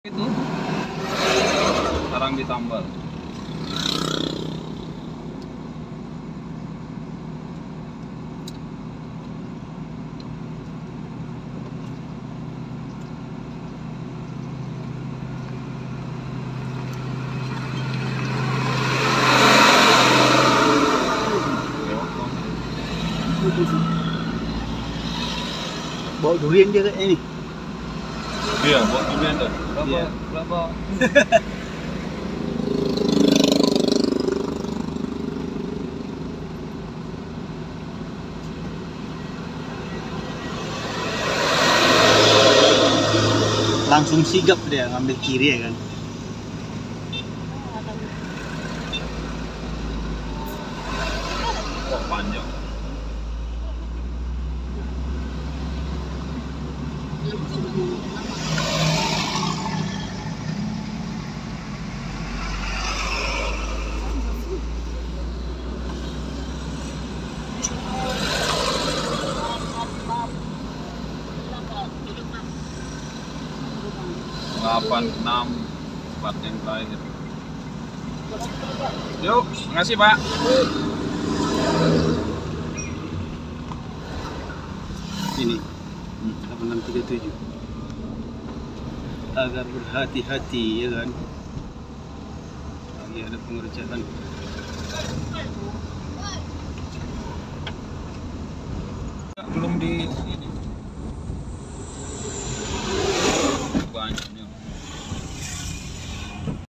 Itu sekarang ditambal. Bawa durian dia kayak ini. Iya, buat durian tuh. Berapa? Iya. Berapa? Langsung sigap dia ngambil kiri ya kan. Kok panjang? Delapan, 6, 4 yang terakhir. Yuk, makasih Pak. Ini 8637. Agar berhati-hati ya kan. Lagi ada pengerjaan.